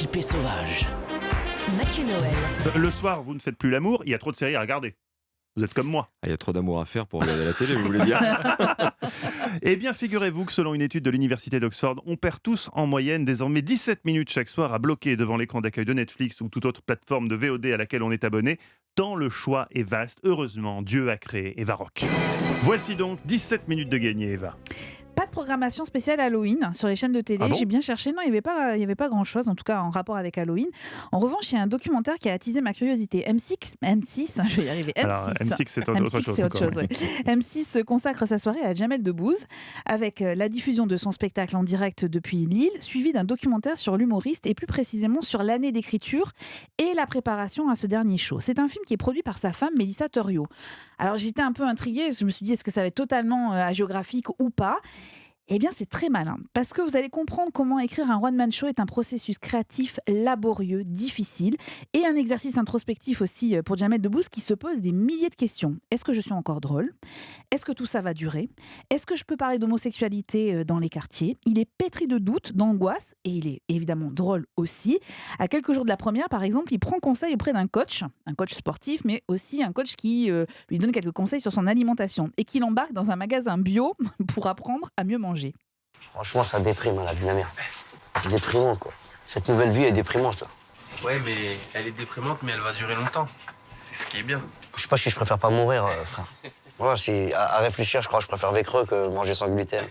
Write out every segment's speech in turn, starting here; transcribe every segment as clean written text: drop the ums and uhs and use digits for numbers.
équipée sauvage. Mathieu Noël. Le soir, vous ne faites plus l'amour, il y a trop de séries à regarder. Vous êtes comme moi. Il y a trop d'amour à faire pour regarder la télé, vous voulez dire? Eh bien, figurez-vous que selon une étude de l'université d'Oxford, on perd tous en moyenne désormais 17 minutes chaque soir à bloquer devant l'écran d'accueil de Netflix ou toute autre plateforme de VOD à laquelle on est abonné, tant le choix est vaste. Heureusement, Dieu a créé Eva Rock. Voici donc 17 minutes de gagné, Eva. Pas de programmation spéciale Halloween sur les chaînes de télé. Ah bon? J'ai bien cherché. Non, il n'y avait pas grand-chose, en tout cas en rapport avec Halloween. En revanche, il y a un documentaire qui a attisé ma curiosité. M6, je vais y arriver. Alors, M6, c'est autre M6, chose. c'est autre encore. chose, ouais. M6 consacre sa soirée à Jamel Debbouze avec la diffusion de son spectacle en direct depuis Lille, suivi d'un documentaire sur l'humoriste et plus précisément sur l'année d'écriture et la préparation à ce dernier show. C'est un film qui est produit par sa femme, Mélissa Thoriot. Alors, j'étais un peu intriguée. Je me suis dit, est-ce que ça va être totalement hagiographique ou pas? Eh bien, c'est très malin, parce que vous allez comprendre comment écrire un one-man show est un processus créatif laborieux, difficile, et un exercice introspectif aussi pour Jamel Debbouze qui se pose des milliers de questions. Est-ce que je suis encore drôle? Est-ce que tout ça va durer? Est-ce que je peux parler d'homosexualité dans les quartiers? Il est pétri de doutes, d'angoisse, et il est évidemment drôle aussi. À quelques jours de la première, par exemple, il prend conseil auprès d'un coach, un coach sportif, mais aussi un coach qui lui donne quelques conseils sur son alimentation, et qui l'embarque dans un magasin bio pour apprendre à mieux manger. Franchement, ça déprime, la vie de ma mère. C'est déprimant, quoi. Cette nouvelle vie est déprimante, ça. Ouais, mais elle est déprimante, mais elle va durer longtemps. C'est ce qui est bien. Je sais pas si je préfère pas mourir, frère. Voilà, à réfléchir, je crois que je préfère vécreux que manger sans gluten.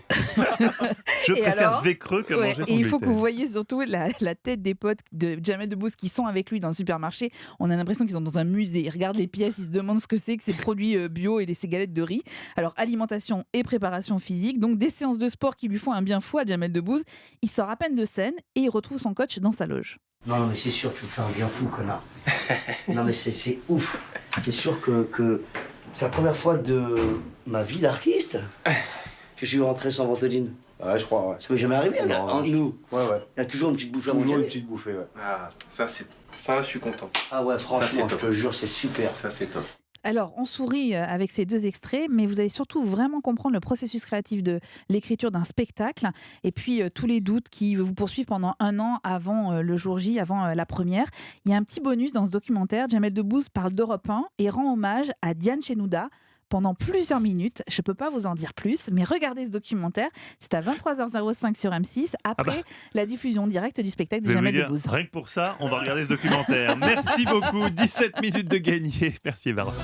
Je Et préfère alors vécreux que Ouais, manger sans et il faut gluten. que vous voyez surtout la tête des potes de Jamel Debbouze qui sont avec lui dans le supermarché. On a l'impression qu'ils sont dans un musée. Ils regardent les pièces, ils se demandent ce que c'est que ces produits bio et ces galettes de riz. Alors, alimentation et préparation physique. Donc, des séances de sport qui lui font un bien fou à Jamel Debbouze. Il sort à peine de scène et il retrouve son coach dans sa loge. Non, mais c'est sûr, tu me fais un bien fou, connard. Non, mais c'est ouf. C'est sûr que c'est la première fois de ma vie d'artiste que je suis rentré sans ventoline. Ouais, je crois, ouais. Ça m'est jamais arrivé, nous. Ouais, ouais. Il y a toujours une petite bouffée à Toujours manger. une petite bouffée, ouais. Ah, ça, je suis content. Ah ouais, franchement, c'est je top. te jure, c'est super. Ça, c'est top. Alors, on sourit avec ces deux extraits, mais vous allez surtout vraiment comprendre le processus créatif de l'écriture d'un spectacle et puis tous les doutes qui vous poursuivent pendant un an avant le jour J, avant la première. Il y a un petit bonus dans ce documentaire. Jamel Debbouze parle d'Europe 1 et rend hommage à Diane Chenouda pendant plusieurs minutes. Je ne peux pas vous en dire plus, mais regardez ce documentaire. C'est à 23h05 sur M6, après la diffusion directe du spectacle de Je vais vous Jamel dire, Debbouze. rien que pour ça, on va regarder ce documentaire. Merci beaucoup, 17 minutes de gagné. Merci Eva Rock.